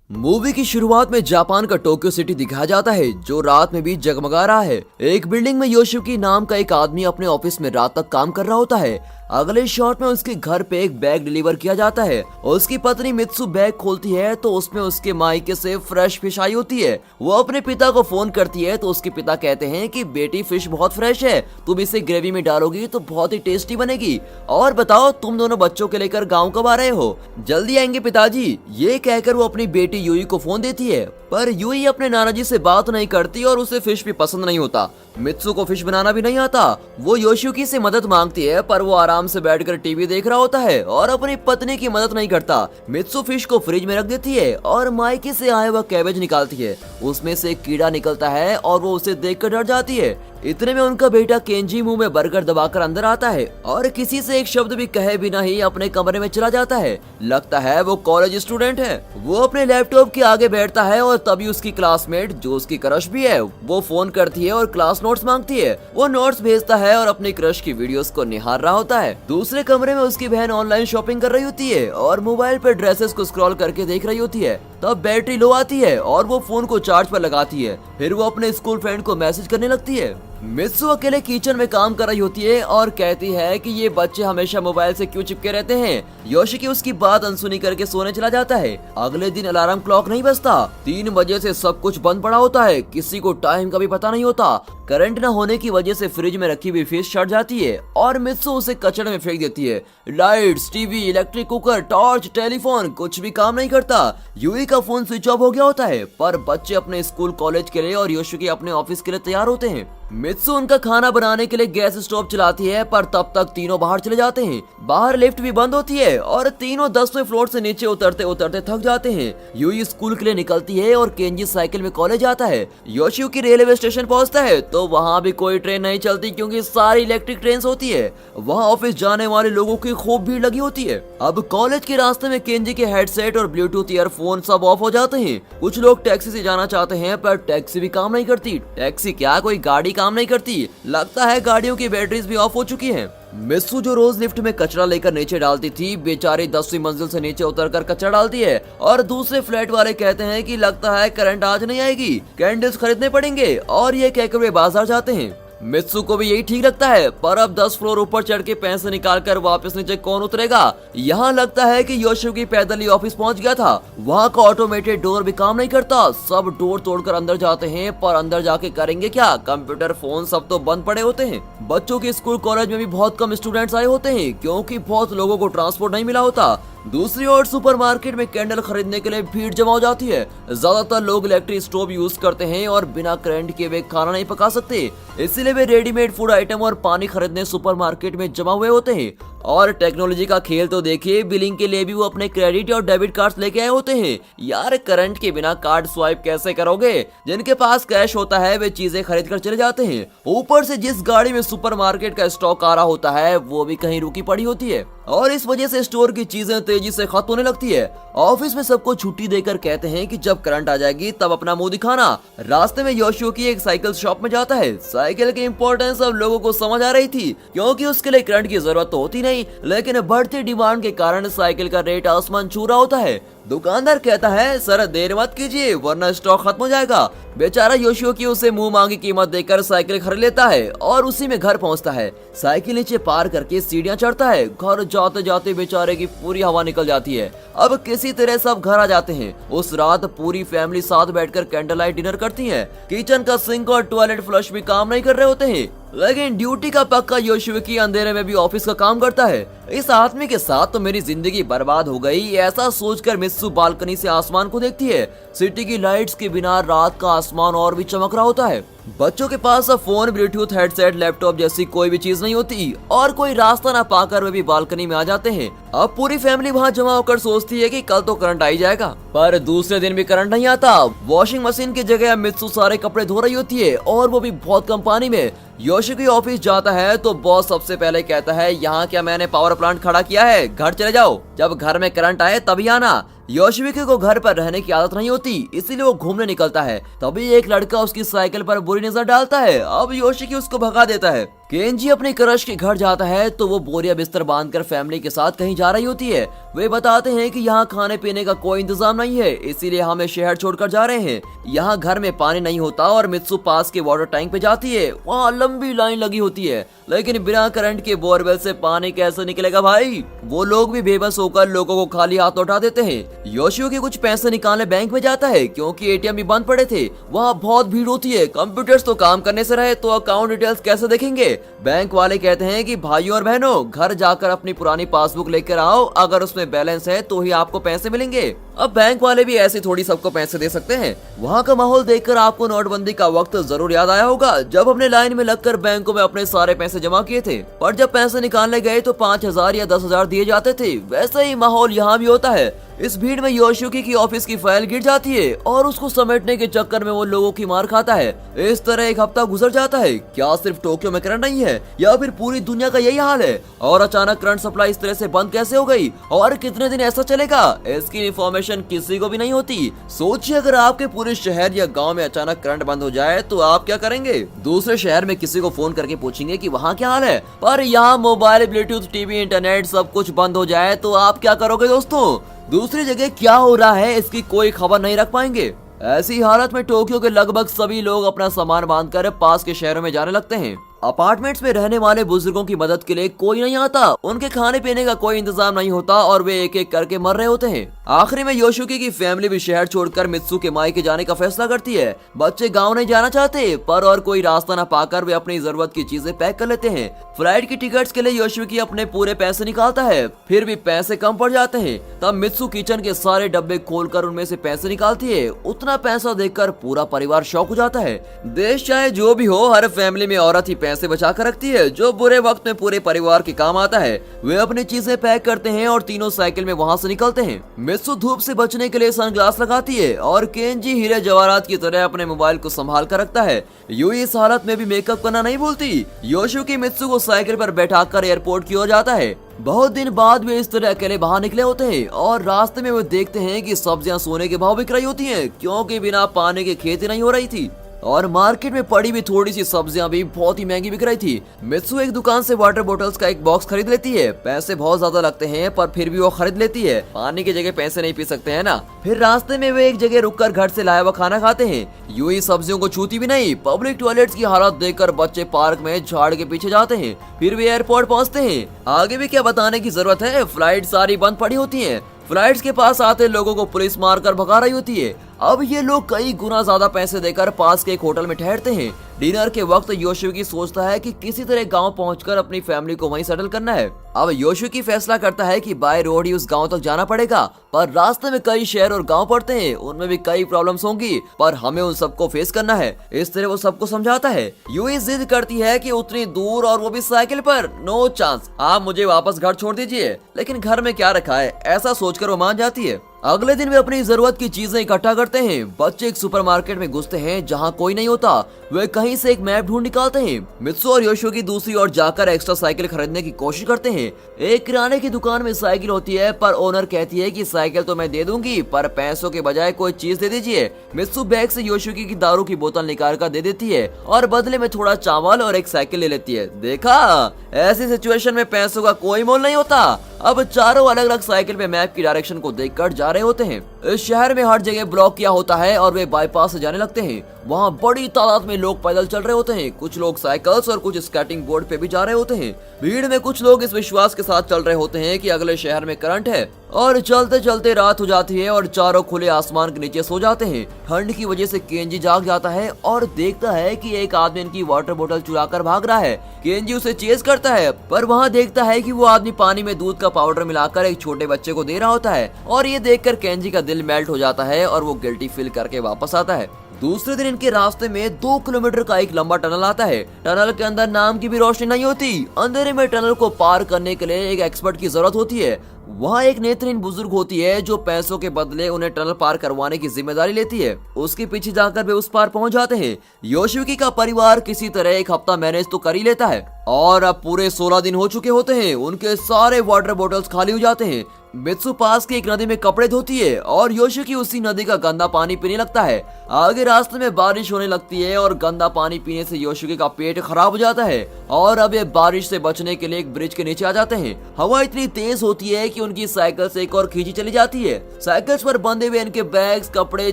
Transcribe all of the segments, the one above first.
Movie की शुरुआत में जापान का टोक्यो सिटी दिखाया जाता है जो रात में भी जगमगा रहा है। एक बिल्डिंग में योशियुकी नाम का एक आदमी अपने ऑफिस में रात तक काम कर रहा होता है। अगले शॉट में उसके घर पे एक बैग डिलीवर किया जाता है। उसकी पत्नी मित्सु बैग खोलती है तो उसमें उसके मायके से फ्रेश फिश आई होती है। वो अपने पिता को फोन करती है तो उसके पिता कहते हैं कि बेटी फिश बहुत फ्रेश है, तुम इसे ग्रेवी में डालोगी तो बहुत ही टेस्टी बनेगी। और बताओ तुम दोनों बच्चों के लेकर गाँव कब आ रहे हो? जल्दी आएंगे पिताजी। ये कहकर वो अपनी बेटी यूई को फोन देती है, पर यूई अपने नाना जी से बात नहीं करती और उसे फिश भी पसंद नहीं होता। मित्सु को फिश बनाना भी नहीं आता। वो योशियुकी से मदद मांगती है पर वो आराम से बैठकर टीवी देख रहा होता है और अपनी पत्नी की मदद नहीं करता। मित्सु फिश को फ्रिज में रख देती है और मायके से आया हुआ कैबेज निकालती है। उसमें से एक कीड़ा निकलता है और वो उसे देखकर डर जाती है। इतने में उनका बेटा केंजी मुंह में बर्गर दबाकर अंदर आता है और किसी से एक शब्द भी कहे बिना ही अपने कमरे में चला जाता है। लगता है वो कॉलेज स्टूडेंट है। वो अपने लैपटॉप के आगे बैठता है और तभी उसकी क्लासमेट जो उसकी क्रश भी है वो फोन करती है और क्लास नोट्स मांगती है। वो नोट्स भेजता है और अपनी क्रश की वीडियोस को निहार रहा होता है। दूसरे कमरे में उसकी बहन ऑनलाइन शॉपिंग कर रही होती है और मोबाइल पर ड्रेसेस को स्क्रॉल करके देख रही होती है। तब बैटरी लो आती है और वो फोन को चार्ज पर लगाती है। फिर वो अपने स्कूल फ्रेंड को मैसेज करने लगती है। मित्सु अकेले किचन में काम कर रही होती है और कहती है कि ये बच्चे हमेशा मोबाइल से क्यों चिपके रहते हैं। योशियुकी उसकी बात अनसुनी करके सोने चला जाता है। अगले दिन अलार्म क्लॉक नहीं बजता। 3 बजे से सब कुछ बंद पड़ा होता है। किसी को टाइम का भी पता नहीं होता। करंट न होने की वजह से फ्रिज में रखी हुई फिश सड़ जाती है और मित्सु उसे कचड़े में फेंक देती है। Lights, TV, electric cooker, torch, telephone कुछ भी काम नहीं करता। यूई का फोन स्विच ऑफ हो गया होता है, पर बच्चे अपने स्कूल कॉलेज के लिए और योशियुकी अपने ऑफिस के लिए तैयार होते हैं। मित्सु उनका खाना बनाने के लिए गैस स्टोव चलाती है पर तब तक तीनों बाहर चले जाते हैं। बाहर लिफ्ट भी बंद होती है और तीनों 10वें फ्लोर से नीचे उतरते उतरते थक जाते हैं। यूई स्कूल के लिए निकलती है और केंजी साइकिल में कॉलेज आता है। योशियुकी रेलवे स्टेशन पहुंचता है तो वहां भी कोई ट्रेन नहीं चलती क्योंकि सारी इलेक्ट्रिक ट्रेन होती है। वहां ऑफिस जाने वाले लोगों की खूब भीड़ लगी होती है। अब कॉलेज के रास्ते में केंजी के हेडसेट और ब्लूटूथ ईयरफोन सब ऑफ हो जाते हैं। कुछ लोग टैक्सी से जाना चाहते हैं पर टैक्सी भी काम नहीं करती। टैक्सी क्या, कोई गाड़ी काम नहीं करती। लगता है गाड़ियों की बैटरीज भी ऑफ हो चुकी हैं। मित्सु जो रोज लिफ्ट में कचरा लेकर नीचे डालती थी, बेचारी 10वीं मंजिल से नीचे उतरकर कचरा डालती है और दूसरे फ्लैट वाले कहते हैं कि लगता है करंट आज नहीं आएगी, कैंडल्स खरीदने पड़ेंगे और ये कहकर वे बाजार जाते हैं। मित्सु को भी यही ठीक लगता है, पर अब 10 फ्लोर ऊपर चढ़ के पैसे निकालकर वापस नीचे कौन उतरेगा। यहाँ लगता है कि योशियुकी पैदल ही ऑफिस पहुँच गया था। वहाँ का ऑटोमेटेड डोर भी काम नहीं करता। सब डोर तोड़कर अंदर जाते हैं, पर अंदर जाके करेंगे क्या? कंप्यूटर, फोन सब तो बंद पड़े होते हैं। बच्चों के स्कूल कॉलेज में भी बहुत कम स्टूडेंट्स आए होते हैं क्योंकि बहुत लोगों को ट्रांसपोर्ट नहीं मिला होता। दूसरी ओर सुपरमार्केट में कैंडल खरीदने के लिए भीड़ जमा हो जाती है। ज्यादातर लोग इलेक्ट्रिक स्टोव यूज करते हैं और बिना करंट के वे खाना नहीं पका सकते, इसीलिए वे रेडीमेड फूड आइटम और पानी खरीदने सुपरमार्केट में जमा हुए होते हैं। और टेक्नोलॉजी का खेल तो देखिए, बिलिंग के लिए भी वो अपने क्रेडिट और डेबिट कार्ड्स लेके आए होते हैं। यार करंट के बिना कार्ड स्वाइप कैसे करोगे? जिनके पास कैश होता है वे चीजें खरीद कर चले जाते हैं। ऊपर से जिस गाड़ी में सुपरमार्केट का स्टॉक आ रहा होता है वो भी कहीं रुकी पड़ी होती है और इस वजह से स्टोर की चीजें तेजी से खत्म होने लगती है। ऑफिस में सबको छुट्टी देकर कहते हैं कि जब करंट आ जाएगी तब अपना मुंह दिखाना। रास्ते में योशियुकी एक साइकिल शॉप में जाता है। साइकिल की इंपॉर्टेंस अब लोगों को समझ आ रही थी क्योंकि उसके लिए करंट की जरूरत तो होती नहीं, लेकिन बढ़ती डिमांड के कारण साइकिल का रेट आसमान छू रहा होता है। दुकानदार कहता है सर देर मत कीजिए वरना स्टॉक खत्म हो जाएगा। बेचारा योशियुकी उसे मुंह मांगी कीमत देकर साइकिल खरीद लेता है और उसी में घर पहुंचता है। साइकिल नीचे पार करके सीढ़ियां चढ़ता है। घर जाते जाते बेचारे की पूरी हवा निकल जाती है। अब किसी तरह सब घर आ जाते हैं। उस रात पूरी फैमिली साथ बैठकर कैंडल लाइट डिनर करती है। किचन का सिंक और टॉयलेट फ्लश भी काम नहीं कर रहे होते हैं, लेकिन ड्यूटी का पक्का योशियुकी अंधेरे में भी ऑफिस का काम करता है। इस आदमी के साथ तो मेरी जिंदगी बर्बाद हो गई, ऐसा सोचकर मित्सु बालकनी से आसमान को देखती है। सिटी की लाइट्स के बिना रात का आसमान और भी चमक रहा होता है। बच्चों के पास अब फोन, ब्लूटूथ, हेडसेट, लैपटॉप जैसी कोई भी चीज नहीं होती और कोई रास्ता ना पाकर वे भी बालकनी में आ जाते हैं। अब पूरी फैमिली वहाँ जमा होकर सोचती है कि कल तो करंट आ ही जाएगा, पर दूसरे दिन भी करंट नहीं आता। वॉशिंग मशीन की जगह मित्सु सारे कपड़े धो रही होती है और वो भी बहुत कम पानी में। योशियुकी ऑफिस जाता है तो बॉस सबसे पहले कहता है यहाँ क्या मैंने पावर प्लांट खड़ा किया है, घर चले जाओ, जब घर में करंट आए तभी आना। योशियुकी को घर पर रहने की आदत नहीं होती, इसीलिए वो घूमने निकलता है। तभी एक लड़का उसकी साइकिल पर बुरी नजर डालता है। अब योशियुकी उसको भगा देता है। केंजी अपने क्रश के घर जाता है तो वो बोरिया बिस्तर बांधकर फैमिली के साथ कहीं जा रही होती है। वे बताते हैं कि यहाँ खाने पीने का कोई इंतजाम नहीं है, इसीलिए हमें शहर छोड़कर जा रहे हैं। यहाँ घर में पानी नहीं होता और मित्सु पास के वाटर टैंक पे जाती है। वहाँ लंबी लाइन लगी होती है, लेकिन बिना करंट के बोरवेल से पानी कैसे निकलेगा भाई। वो लोग भी बेबस होकर लोगों को खाली हाथ लौटा देते हैं। योशियो के कुछ पैसे निकालने बैंक में जाता है क्योंकि एटीएम भी बंद पड़े थे। वहाँ बहुत भीड़ होती है, कंप्यूटर्स तो काम करने से रहे तो अकाउंट डिटेल्स कैसे देखेंगे। बैंक वाले कहते हैं कि भाइयों और बहनों, घर जाकर अपनी पुरानी पासबुक लेकर आओ, अगर उसमें बैलेंस है तो ही आपको पैसे मिलेंगे। अब बैंक वाले भी ऐसे थोड़ी सबको पैसे दे सकते हैं। वहाँ का माहौल देखकर आपको नोटबंदी का वक्त जरूर याद आया होगा, जब हमने लाइन में लगकर बैंकों में अपने सारे पैसे जमा किए थे, पर जब पैसे निकालने गए तो 5,000 या 10,000 दिए जाते थे। वैसा ही माहौल यहाँ भी होता है। इस भीड़ में योशियुकी की ऑफिस की फाइल गिर जाती है और उसको समेटने के चक्कर में वो लोगों की मार खाता है। इस तरह एक हफ्ता गुजर जाता है। क्या सिर्फ टोक्यो में करंट नहीं है या फिर पूरी दुनिया का यही हाल है? और अचानक करंट सप्लाई इस तरह से बंद कैसे हो गई और कितने दिन ऐसा चलेगा, इसकी इंफॉर्मेशन किसी को भी नहीं होती। सोचिए अगर आपके पूरे शहर या गाँव में अचानक करंट बंद हो जाए तो आप क्या करेंगे? दूसरे शहर में किसी को फोन करके पूछेंगे कि वहाँ क्या हाल है, पर यहाँ मोबाइल, ब्लूटूथ, टीवी, इंटरनेट सब कुछ बंद हो जाए तो आप क्या करोगे दोस्तों? दूसरी जगह क्या हो रहा है इसकी कोई खबर नहीं रख पाएंगे। ऐसी हालत में टोक्यो के लगभग सभी लोग अपना सामान बांधकर पास के शहरों में जाने लगते हैं। अपार्टमेंट्स में रहने वाले बुजुर्गों की मदद के लिए कोई नहीं आता, उनके खाने पीने का कोई इंतजाम नहीं होता और वे एक एक करके मर रहे होते हैं। आखिरी में योशियुकी की फैमिली भी शहर छोड़कर मित्सु के मायके जाने का फैसला करती है। बच्चे गांव नहीं जाना चाहते, पर और कोई रास्ता न पाकर वे अपनी जरूरत की चीजें पैक कर लेते हैं। फ्लाइट की टिकट्स के लिए योशियुकी अपने पूरे पैसे निकालता है, फिर भी पैसे कम पड़ जाते हैं। तब मित्सु किचन के सारे डब्बे खोलकर उनमें से पैसे निकालती है। उतना पैसा देखकर पूरा परिवार शॉक हो जाता है। देश चाहे जो भी हो, हर फैमिली में औरत ही पैसे बचा कर रखती है जो बुरे वक्त में पूरे परिवार के काम आता है। वे अपनी चीजें पैक करते हैं और तीनों साइकिल में वहाँ से निकलते हैं। मित्सु धूप से बचने के लिए सनग्लास लगाती है और केंजी हीरे जवाहरात की तरह अपने मोबाइल को संभाल कर रखता है। यूई इस हालत में भी मेकअप करना नहीं भूलती। योशियुकी मित्सु को साइकिल पर बैठाकर एयरपोर्ट की ओर जाता है। बहुत दिन बाद वे इस तरह अकेले बाहर निकले होते हैं और रास्ते में वे देखते हैं कि सब्जियां सोने के भाव बिक रही होती हैं, क्योंकि बिना पानी की खेती नहीं हो रही थी और मार्केट में पड़ी भी थोड़ी सी सब्जियां भी बहुत ही महंगी बिक रही थी। मित्सु एक दुकान से वाटर बोतल्स का एक बॉक्स खरीद लेती है। पैसे बहुत ज्यादा लगते हैं पर फिर भी वो खरीद लेती है, पानी की जगह पैसे नहीं पी सकते हैं ना। फिर रास्ते में वे एक जगह रुककर घर से लाया हुआ खाना खाते हैं। यूं ही सब्जियों को छूती भी नहीं। पब्लिक टॉयलेट्स की हालत देखकर बच्चे पार्क में झाड़ के पीछे जाते हैं। फिर वे एयरपोर्ट पहुँचते हैं। आगे भी क्या बताने की जरूरत है, फ्लाइट सारी बंद पड़ी होती है। फ्लाइट्स के पास आते लोगों को पुलिस मारकर भगा रही होती है। अब ये लोग कई गुना ज्यादा पैसे देकर पास के एक होटल में ठहरते हैं। डिनर के वक्त योशियुकी सोचता है कि किसी तरह गांव पहुंचकर अपनी फैमिली को वहीं सेटल करना है। अब योशियुकी फैसला करता है कि बाय रोड ही उस गांव तक जाना पड़ेगा, पर रास्ते में कई शहर और गांव पड़ते हैं, उनमें भी कई प्रॉब्लम्स होंगी, पर हमें उन सबको फेस करना है। इस तरह वो सबको समझाता है। यूई जिद करती है कि उतनी दूर और वो भी साइकिल पर, नो चांस, आप मुझे वापस घर छोड़ दीजिए। लेकिन घर में क्या रखा है, ऐसा सोचकर वो मान जाती है। अगले दिन वे अपनी जरूरत की चीजें इकट्ठा करते हैं। बच्चे एक सुपरमार्केट में घुसते हैं जहां कोई नहीं होता। वे कहीं से एक मैप ढूंढ निकालते हैं। मित्सु और योशियुकी दूसरी ओर जाकर एक्स्ट्रा साइकिल खरीदने की कोशिश करते हैं। एक किराने की दुकान में साइकिल होती है, पर ओनर कहती है कि साइकिल तो मैं दे दूंगी, पर पैसों के बजाय कोई चीज दे दीजिए। मित्सु बैग से योशियुकी की दारू की बोतल निकाल कर दे देती है और बदले में थोड़ा चावल और एक साइकिल ले लेती है। देखा, ऐसी सिचुएशन में पैसों का कोई मोल नहीं होता। अब चारों अलग अलग साइकिल पे मैप की डायरेक्शन को देखकर जा रहे होते हैं। इस शहर में हर जगह ब्लॉक किया होता है और वे बाईपास से जाने लगते हैं। वहाँ बड़ी तादाद में लोग पैदल चल रहे होते हैं। कुछ लोग साइकिल्स और कुछ स्केटिंग बोर्ड पे भी जा रहे होते हैं। भीड़ में कुछ लोग इस विश्वास के साथ चल रहे होते हैं कि अगले शहर में करंट है, और चलते चलते रात हो जाती है और चारों खुले आसमान के नीचे सो जाते हैं। ठंड की वजह से केंजी जाग जाता है और देखता है कि एक आदमी इनकी वाटर बोतल चुरा कर भाग रहा है। केंजी उसे चेज करता है, पर वहाँ देखता है कि वो आदमी पानी में दूध का पाउडर मिलाकर एक छोटे बच्चे को दे रहा होता है, और ये देखकर केंजी का दिल मेल्ट हो जाता है और वो गिल्टी फील करके वापस आता है। दूसरे दिन इनके रास्ते में 2 किलोमीटर का एक लंबा टनल आता है। टनल के अंदर नाम की भी रोशनी नहीं होती। अंधेरे में टनल को पार करने के लिए एक एक्सपर्ट की जरूरत होती है। वहाँ एक नेत्रहीन बुजुर्ग होती है जो पैसों के बदले उन्हें टनल पार करवाने की जिम्मेदारी लेती है। उसके पीछे जाकर वे उस पार पहुँच जाते हैं। योशियुकी का परिवार किसी तरह एक हफ्ता मैनेज तो कर ही लेता है और अब पूरे 16 दिन हो चुके होते हैं। उनके सारे वाटर बॉटल्स खाली हो जाते हैं। मित्सु पास की एक नदी में कपड़े धोती है और योशिकी उसी नदी का गंदा पानी पीने लगता है। आगे रास्ते में बारिश होने लगती है और गंदा पानी पीने से योशिकी का पेट खराब हो जाता है और अब ये बारिश से बचने के लिए एक ब्रिज के नीचे आ जाते हैं। हवा इतनी तेज होती है कि उनकी साइकिल से एक और खींची चली जाती है। साइकिल्स पर बंधे हुए इनके बैग्स, कपड़े,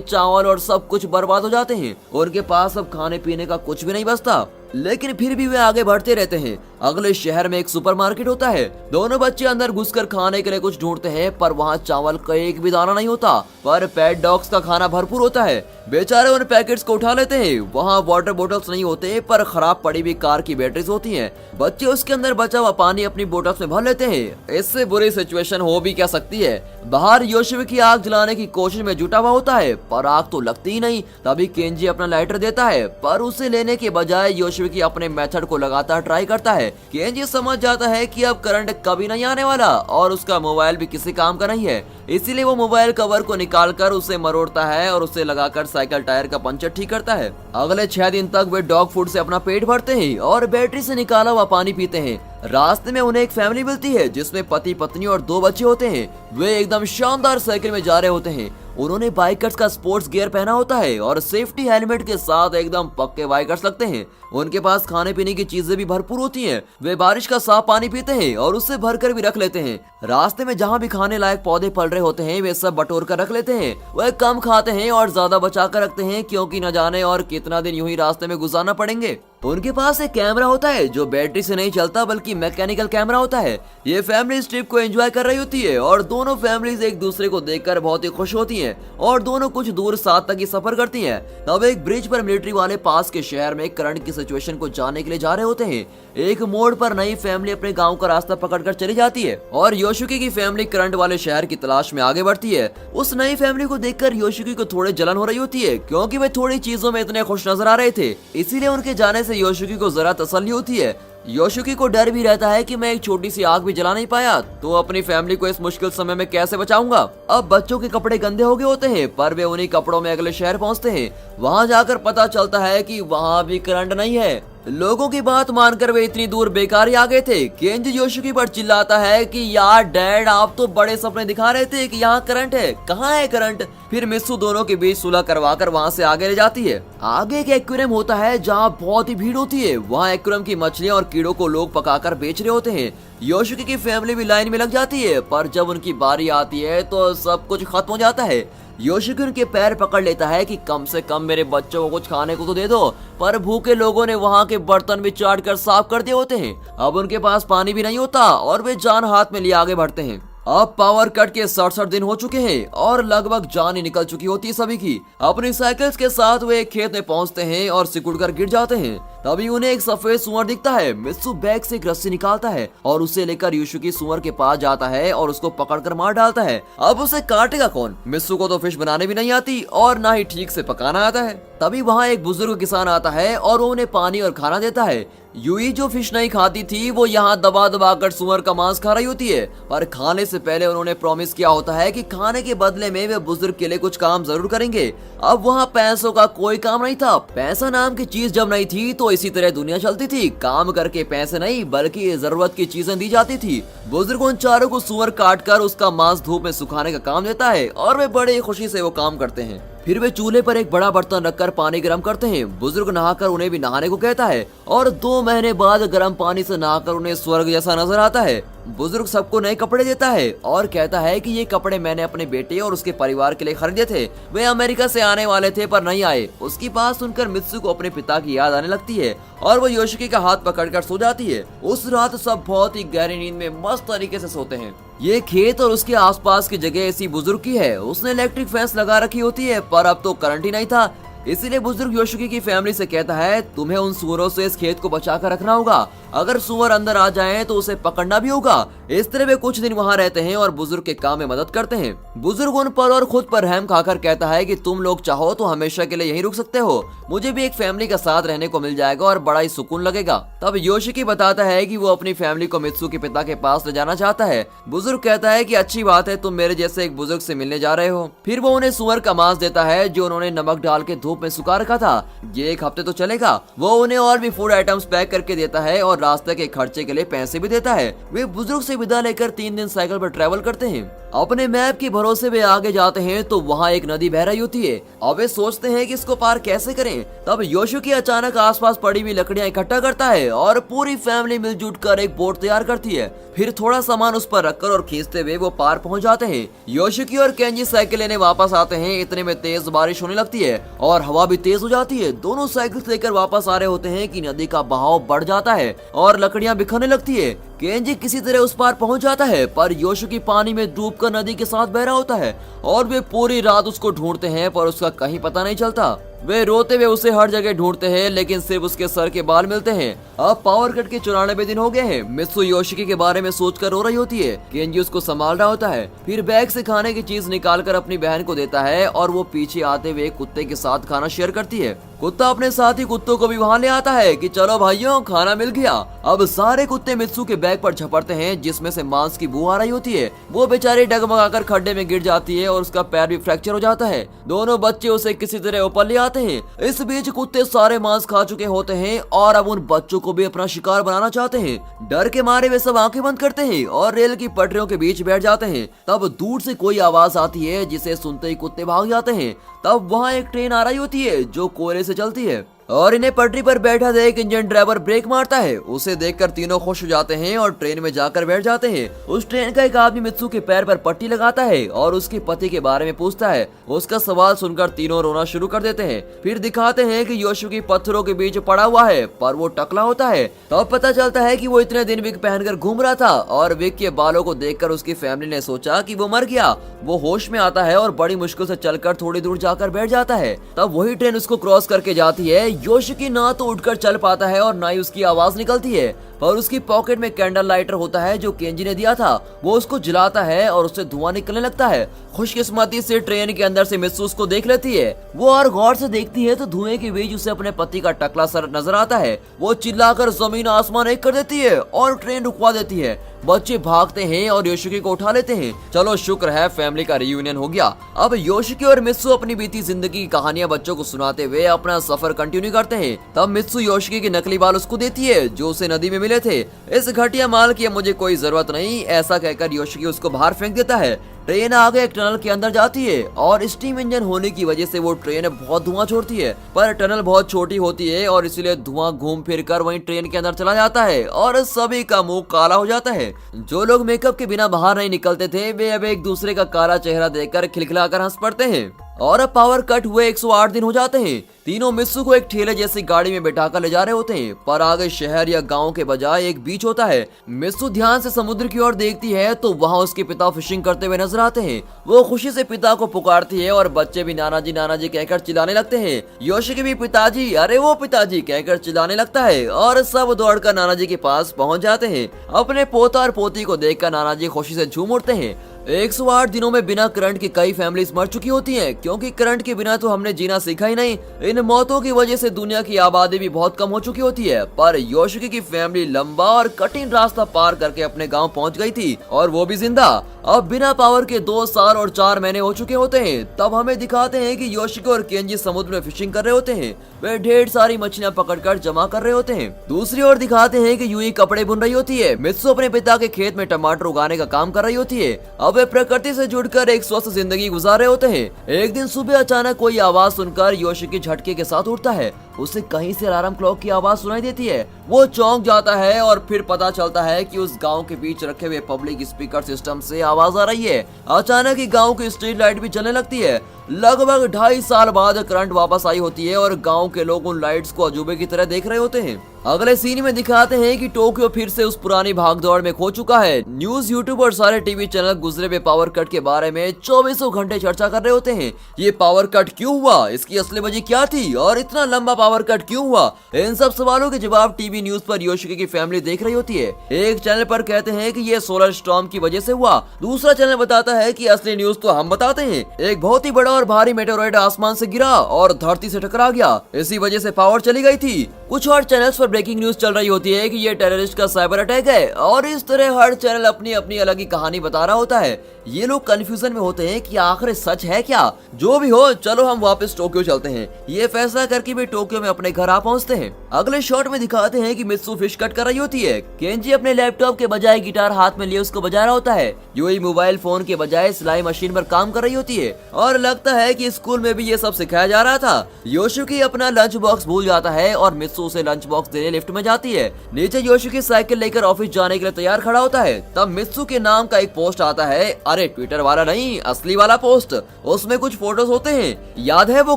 चावल और सब कुछ बर्बाद हो जाते हैं। उनके पास अब खाने पीने का कुछ भी नहीं बचता, लेकिन फिर भी वे आगे बढ़ते रहते हैं। अगले शहर में एक सुपरमार्केट होता है। दोनों बच्चे अंदर घुसकर खाने के लिए कुछ ढूंढते हैं, पर वहाँ चावल का एक भी दाना नहीं होता, पर पेट डॉग्स का खाना भरपूर होता है। बेचारे उन पैकेट्स को उठा लेते हैं। वहाँ वाटर बोतल्स नहीं होते, पर खराब पड़ी हुई कार की बैटरीज होती हैं। बच्चे उसके अंदर बचा हुआ पानी अपनी बोतल्स में भर लेते हैं। इससे बुरी सिचुएशन हो भी क्या सकती है। बाहर योशिकी आग जलाने की कोशिश में जुटा हुआ होता है, पर आग तो लगती ही नहीं। तभी केंजी अपना लाइटर देता है, पर उसे लेने के बजाय योशिकी अपने मेथड को लगातार ट्राई करता है। केंजी समझ जाता है कि अब करंट कभी नहीं आने वाला और उसका मोबाइल भी किसी काम का नहीं है, इसीलिए वो मोबाइल कवर को निकालकर उसे मरोड़ता है और उसे लगाकर साइकिल टायर का पंचर ठीक करता है। अगले 6 दिन तक वे डॉग फूड से अपना पेट भरते हैं और बैटरी से निकाला हुआ पानी पीते हैं। रास्ते में उन्हें एक फैमिली मिलती है जिसमें पति, पत्नी और 2 बच्चे होते हैं। वे एकदम शानदार साइकिल में जा रहे होते हैं। उन्होंने बाइकर्स का स्पोर्ट्स गियर पहना होता है और सेफ्टी हेलमेट के साथ एकदम पक्के बाइकर्स लगते हैं। उनके पास खाने पीने की चीजें भी भरपूर होती हैं। वे बारिश का साफ पानी पीते हैं और उससे भरकर भी रख लेते हैं। रास्ते में जहाँ भी खाने लायक पौधे फल रहे होते हैं वे सब बटोर कर रख लेते हैं। वे कम खाते हैं और ज्यादा बचा कर रखते हैं, क्योंकि न जाने और कितना दिन यूं ही रास्ते में गुजारना पड़ेंगे। उनके पास एक कैमरा होता है जो बैटरी से नहीं चलता बल्कि मैकेनिकल कैमरा होता है। ये फैमिली इस ट्रिप को एंजॉय कर रही होती है और दोनों फैमिलीज एक दूसरे को देखकर बहुत ही खुश होती हैं और दोनों कुछ दूर साथ तक ही सफर करती हैं। तब एक ब्रिज पर मिलिट्री वाले पास के शहर में करंट की सिचुएशन को जानने के लिए जा रहे होते हैं। एक मोड़ पर नई फैमिली अपने गांव का रास्ता पकड़कर चली जाती है और योशिकी की फैमिली करंट वाले शहर की तलाश में आगे बढ़ती है। उस नई फैमिली को देखकर योशिकी को थोड़ी जलन हो रही होती है, क्योंकि वे थोड़ी चीजों में इतने खुश नजर आ रहे थे। इसीलिए उनके जाने से योशिकी को जरा तसल्ली होती है। योशिकी को डर भी रहता है कि मैं एक छोटी सी आग भी जला नहीं पाया तो अपनी फैमिली को इस मुश्किल समय में कैसे बचाऊंगा। अब बच्चों के कपड़े गंदे हो गए होते हैं, पर वे उन्हीं कपड़ों में अगले शहर पहुंचते हैं। वहां जाकर पता चलता है कि वहां भी करंट नहीं है। लोगों की बात मानकर वे इतनी दूर बेकार ही आ गए थे। केंजी योशिकी पर चिल्लाता है कि यार डैड, आप तो बड़े सपने दिखा रहे थे कि यहाँ करंट है, कहाँ है करंट। फिर मित्सु दोनों के बीच सुलह करवाकर वहाँ से आगे ले जाती है। आगे एक एक्वेरियम होता है जहाँ बहुत ही भीड़ होती है। वहाँ एक्वेरियम की मछलियाँ और कीड़ों को लोग पकाकर बेच रहे होते हैं। योशिकी की फैमिली भी लाइन में लग जाती है, पर जब उनकी बारी आती है तो सब कुछ खत्म हो जाता है। योशिकी उनके पैर पकड़ लेता है कि कम से कम मेरे बच्चों को कुछ खाने को तो दे दो, पर भूखे लोगों ने वहाँ के बर्तन भी चाट कर साफ कर दिए होते हैं। अब उनके पास पानी भी नहीं होता और वे जान हाथ में लिए आगे बढ़ते हैं। अब पावर कट के 67 दिन हो चुके हैं और लगभग जान ही निकल चुकी होती है सभी की। अपनी साइकिल्स के साथ वे एक खेत में पहुंचते हैं और सिकुड़कर गिर जाते हैं। तभी उन्हें एक सफेद सुअर दिखता है। मित्सु बैग से एक रस्सी निकालता है और उसे लेकर योशिकी सुअर के पास जाता है और उसको पकड़कर मार डालता है। अब उसे काटेगा कौन? मित्सु को तो फिश बनाने भी नहीं आती और ना ही ठीक से पकाना आता है। तभी वहाँ एक बुजुर्ग किसान आता है और वो उन्हें पानी और खाना देता है। यूई जो फिश नहीं खाती थी वो यहाँ दबा दबा कर सुअर का मांस खा रही होती है, पर खाने से पहले उन्होंने प्रॉमिस किया होता है कि खाने के बदले में वे बुजुर्ग के लिए कुछ काम जरूर करेंगे। अब वहाँ पैसों का कोई काम नहीं था। पैसा नाम की चीज जब नहीं थी तो इसी तरह दुनिया चलती थी। काम करके पैसे नहीं बल्कि जरूरत की चीजें दी जाती थी। बुजुर्ग उन चारों को सुअर काट कर उसका मांस धूप में सुखाने का काम देता है और वे बड़े खुशी से वो काम करते हैं। फिर वे चूल्हे पर एक बड़ा बर्तन रखकर पानी गर्म करते हैं। बुजुर्ग नहाकर उन्हें भी नहाने को कहता है और 2 महीने बाद गर्म पानी से नहाकर उन्हें स्वर्ग जैसा नजर आता है। बुजुर्ग सबको नए कपड़े देता है और कहता है कि ये कपड़े मैंने अपने बेटे और उसके परिवार के लिए खरीदे थे। वे अमेरिका से आने वाले थे पर नहीं आए। उसकी बात सुनकर मित्सु को अपने पिता की याद आने लगती है और वो योशिकी का हाथ पकड़कर सो जाती है। उस रात सब बहुत ही गहरी नींद में मस्त तरीके से सोते हैं। ये खेत और उसके आसपास की जगह ऐसी बुजुर्ग की है। उसने इलेक्ट्रिक फेंस लगा रखी होती है, पर अब तो करंट ही नहीं था। इसीलिए बुजुर्ग योशिकी की फैमिली से कहता है तुम्हें उन सुअरों से इस खेत को बचा कर रखना होगा। अगर सुअर अंदर आ जाएं तो उसे पकड़ना भी होगा। इस तरह वे कुछ दिन वहाँ रहते हैं और बुजुर्ग के काम में मदद करते हैं। बुजुर्ग उन पर और खुद पर रहम खाकर कहता है कि तुम लोग चाहो तो हमेशा के लिए यहीं रुक सकते हो। मुझे भी एक फैमिली का साथ रहने को मिल जाएगा और बड़ा ही सुकून लगेगा। तब योशिकी बताता है कि वो अपनी फैमिली को मित्सु के पिता के पास ले जाना चाहता है। बुजुर्ग कहता है कि अच्छी बात है, तुम मेरे जैसे एक बुजुर्ग से मिलने जा रहे हो। फिर वो उन्हें सुअर का मांस देता है जो उन्होंने नमक डाल के धूप में सुखा रखा था। ये 1 हफ्ते तो चलेगा। वो उन्हें और भी फूड आइटम्स पैक करके देता है और और रास्ते के खर्चे के लिए पैसे भी देता है। वे बुजुर्ग से विदा लेकर 3 दिन साइकिल पर ट्रैवल करते हैं। अपने मैप के भरोसे वे आगे जाते हैं तो वहाँ एक नदी बह रही होती है। अब वे सोचते हैं कि इसको पार कैसे करें। तब योशिकी अचानक आसपास पड़ी हुई लकड़ियां इकट्ठा करता है और पूरी फैमिली मिलजुट कर एक बोट तैयार करती है। फिर थोड़ा सामान उस पर रखकर और खींचते हुए वो पार पहुंच जाते हैं। योशिकी और केंजी साइकिल लेने वापस आते हैं। इतने में तेज बारिश होने लगती है और हवा भी तेज हो जाती है। दोनों साइकिल लेकर वापस आ रहे होते हैं कि नदी का बहाव बढ़ जाता है और लकड़ियां बिखरने लगती है। केंजी किसी तरह उस पार पहुंच जाता है पर योशिकी पानी में डूबकर नदी के साथ बह रहा होता है और वे पूरी रात उसको ढूंढते हैं पर उसका कहीं पता नहीं चलता। वे रोते हुए उसे हर जगह ढूंढते हैं लेकिन सिर्फ उसके सर के बाल मिलते हैं। अब पावर कट के 94 दिन हो गए हैं। मित्सु योशिकी के बारे में सोचकर रो रही होती है। केंजी उसको संभाल रहा होता है। फिर बैग से खाने की चीज निकालकर अपनी बहन को देता है और वो पीछे आते हुए कुत्ते के साथ खाना शेयर करती है। कुत्ता अपने साथी कुत्तों को भी वहाँ ले आता है कि चलो भाइयों खाना मिल गया। अब सारे कुत्ते मित्सु के बैग पर झपटते हैं जिसमें से मांस की बू आ रही होती है। वो बेचारी डगमगाकर खड्डे में गिर जाती है और उसका पैर भी फ्रैक्चर हो जाता है। दोनों बच्चे उसे किसी तरह ऊपर ले आते हैं। इस बीच कुत्ते सारे मांस खा चुके होते हैं और अब उन बच्चों को भी अपना शिकार बनाना चाहते हैं। डर के मारे वे सब आंखें बंद करते हैं और रेल की पटरियों के बीच बैठ जाते हैं। तब दूर से कोई आवाज आती है जिसे सुनते ही कुत्ते भाग जाते हैं। तब वहाँ एक ट्रेन आ रही होती है जो कोयले से चलती है और इन्हें पटरी पर बैठा देख इंजन ड्राइवर ब्रेक मारता है। उसे देखकर तीनों खुश हो जाते हैं और ट्रेन में जाकर बैठ जाते हैं। उस ट्रेन का एक आदमी मित्सु के पैर पर पट्टी लगाता है और उसके पति के बारे में पूछता है। उसका सवाल सुनकर तीनों रोना शुरू कर देते हैं। फिर दिखाते हैं कि योशिकी पत्थरों के बीच पड़ा हुआ है पर वो टकला होता है। तब पता चलता है कि वो इतने दिन विग पहनकर घूम रहा था और विग के बालों को देखकर उसकी फैमिली ने सोचा कि वो मर गया। वो होश में आता है और बड़ी मुश्किल से चलकर थोड़ी दूर जाकर बैठ जाता है। तब वही ट्रेन उसको क्रॉस करके जाती है। योशिकी ना तो उठकर चल पाता है और ना ही उसकी आवाज निकलती है पर उसकी पॉकेट में कैंडल लाइटर होता है जो केंजी ने दिया था। वो उसको जलाता है और उससे धुआं निकलने लगता है। खुशकिस्मती से ट्रेन के अंदर से मित्सु उसको देख लेती है। वो और गौर से देखती है तो धुएं के बीच उसे अपने पति का टकला सर नजर आता है। वो चिल्लाकर जमीन आसमान एक कर देती है और ट्रेन रुकवा देती है। बच्चे भागते हैं और योशिकी को उठा लेते हैं। चलो शुक्र है फैमिली का रियूनियन हो गया। अब योशिकी और मित्सु अपनी बीती जिंदगी की कहानियां बच्चों को सुनाते हुए अपना सफर कंटिन्यू करते हैं। तब मित्सु योशिकी के नकली बाल उसको देती है जो उसे नदी में मिले थे। इस घटिया माल की मुझे कोई जरूरत नहीं, ऐसा कहकर योशिकी उसको बाहर फेंक देता है। ट्रेन आगे एक टनल के अंदर जाती है और स्टीम इंजन होने की वजह से वो ट्रेन बहुत धुआं छोड़ती है पर टनल बहुत छोटी होती है और इसलिए धुआं घूम फिर कर वहीं ट्रेन के अंदर चला जाता है और सभी का मुंह काला हो जाता है। जो लोग मेकअप के बिना बाहर नहीं निकलते थे वे अब एक दूसरे का काला चेहरा देखकर खिलखिलाकर हंस पड़ते हैं। और अब पावर कट हुए 108 दिन हो जाते हैं। तीनों मित्सु को एक ठेले जैसी गाड़ी में बैठाकर ले जा रहे होते हैं पर आगे शहर या गांव के बजाय एक बीच होता है। मित्सु ध्यान से समुद्र की ओर देखती है तो वहाँ उसके पिता फिशिंग करते हुए नजर आते हैं। वो खुशी से पिता को पुकारती है और बच्चे भी नाना जी कहकर चिल्लाने लगते हैं। योशिकी भी पिताजी, अरे वो पिताजी कहकर चिल्लाने लगता है और सब दौड़कर नाना जी के पास पहुँच जाते हैं। अपने पोता और पोती को देखकर नाना जी खुशी से झूम उठते हैं। 108 दिनों में बिना करंट की कई फैमिलीज मर चुकी होती हैं क्योंकि करंट के बिना तो हमने जीना सीखा ही नहीं। इन मौतों की वजह से दुनिया की आबादी भी बहुत कम हो चुकी होती है पर योशिकी की फैमिली लंबा और कठिन रास्ता पार करके अपने गांव पहुंच गई थी और वो भी जिंदा। अब बिना पावर के 2 साल और 4 महीने हो चुके होते हैं। तब हमें दिखाते हैं कि योशिकी और केंजी समुद्र में फिशिंग कर रहे होते हैं। वे ढेर सारी मछलियां पकड़कर जमा कर रहे होते हैं। दूसरी ओर दिखाते हैं कि यूई कपड़े बुन रही होती है। मित्सु अपने पिता के खेत में टमाटर उगाने का काम कर रही होती है। अब वे प्रकृति से जुड़कर एक स्वस्थ जिंदगी गुजार रहे होते हैं। एक दिन सुबह अचानक कोई आवाज सुनकर योशिकी झटके के साथ उठता है। उसे कहीं से अलार्म क्लॉक की आवाज सुनाई देती है। वो चौंक जाता है और फिर पता चलता है कि उस गांव के बीच रखे हुए पब्लिक स्पीकर सिस्टम से आवाज आ रही है। अचानक ही गांव की स्ट्रीट लाइट भी जलने लगती है। लगभग 2.5 साल बाद करंट वापस आई होती है और गांव के लोग उन लाइट्स को अजूबे की तरह देख रहे होते हैं। अगले सीन में दिखाते हैं कि टोक्यो फिर से उस पुरानी भागदौड़ में खो चुका है। न्यूज, यूट्यूब और सारे टीवी चैनल गुजरे हुए पावर कट के बारे में 24 घंटे चर्चा कर रहे होते हैं। ये पावर कट क्यों हुआ, इसकी असली वजह क्या थी और इतना लंबा पावर कट क्यों हुआ, इन सब सवालों के जवाब टीवी न्यूज पर योशिकी की फैमिली देख रही होती है। एक चैनल पर कहते हैं कि ये सोलर स्टॉर्म की वजह से हुआ। दूसरा चैनल बताता है कि असली न्यूज तो हम बताते हैं। एक बहुत ही बड़ा और भारी मेटेओराइड आसमान से गिरा और धरती से टकरा गया, इसी वजह से पावर चली गई थी। कुछ और चैनल्स पर ब्रेकिंग न्यूज चल रही होती है कि ये टेररिस्ट का साइबर अटैक है और इस तरह हर चैनल अपनी अपनी अलग ही कहानी बता रहा होता है। ये लोग कंफ्यूजन में होते हैं कि आखिर सच है क्या। जो भी हो, चलो हम वापस टोक्यो चलते हैं। ये फैसला करके भी टोक्यो में अपने घर आ पहुंचते हैं। अगले शॉट में दिखाते हैं कि मित्सु फिश कट कर रही होती है। केंजी अपने लैपटॉप के बजाय गिटार हाथ में लिए उसको बजा रहा होता है। यूई मोबाइल फोन के बजाय सिलाई मशीन पर काम कर रही होती है और लगता है कि स्कूल में भी ये सब सिखाया जा रहा था। योशिकी अपना लंच बॉक्स भूल जाता है और मित्सु उसे लंच बॉक्स देने लिफ्ट में जाती है। नीचे योशिकी साइकिल लेकर ऑफिस जाने के लिए तैयार खड़ा होता है। तब मित्सु के नाम का एक पोस्ट आता है। अरे ट्विटर वाला नहीं, असली वाला पोस्ट। उसमें कुछ फोटोज होते हैं। याद है वो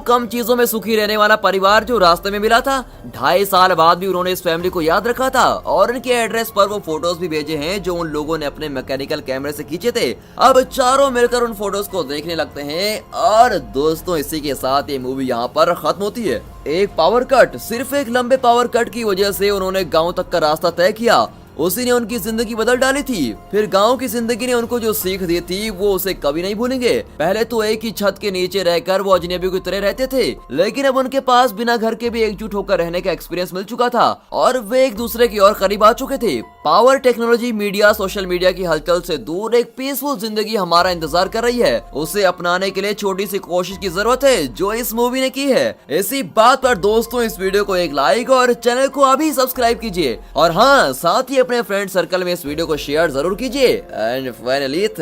कम चीजों में सुखी रहने वाला परिवार जो रास्ते में मिला था? 2.5 साल बाद भी उन्होंने इस फैमिली को याद रखा था और उनके एड्रेस पर वो फोटोज भी भेजे हैं जो उन लोगों ने अपने मैकेनिकल कैमरे से खींचे थे। अब चारों मिलकर उन फोटोज को देखने लगते हैं और दोस्तों इसी के साथ ये मूवी यहाँ पर खत्म होती है। एक पावर कट, सिर्फ एक लंबे पावर कट की वजह से उन्होंने गांव तक का रास्ता तय किया। उसी ने उनकी जिंदगी बदल डाली थी। फिर गांव की जिंदगी ने उनको जो सीख दी थी वो उसे कभी नहीं भूलेंगे। पहले तो एक ही छत के नीचे रहकर वो अजनबियों की तरह रहते थे, लेकिन अब उनके पास बिना घर के भी एकजुट होकर रहने का एक्सपीरियंस मिल चुका था और वे एक दूसरे की और करीब आ चुके थे। Power, technology, media, social media की हलचल से दूर एक पीसफुल जिंदगी हमारा इंतजार कर रही है। उसे अपनाने के लिए छोटी सी कोशिश की जरूरत है जो इस मूवी ने की है। इसी बात पर दोस्तों इस वीडियो को एक लाइक और चैनल को अभी सब्सक्राइब कीजिए और हाँ, साथ ही अपने फ्रेंड सर्कल में इस वीडियो को शेयर जरूर कीजिए। And finally thank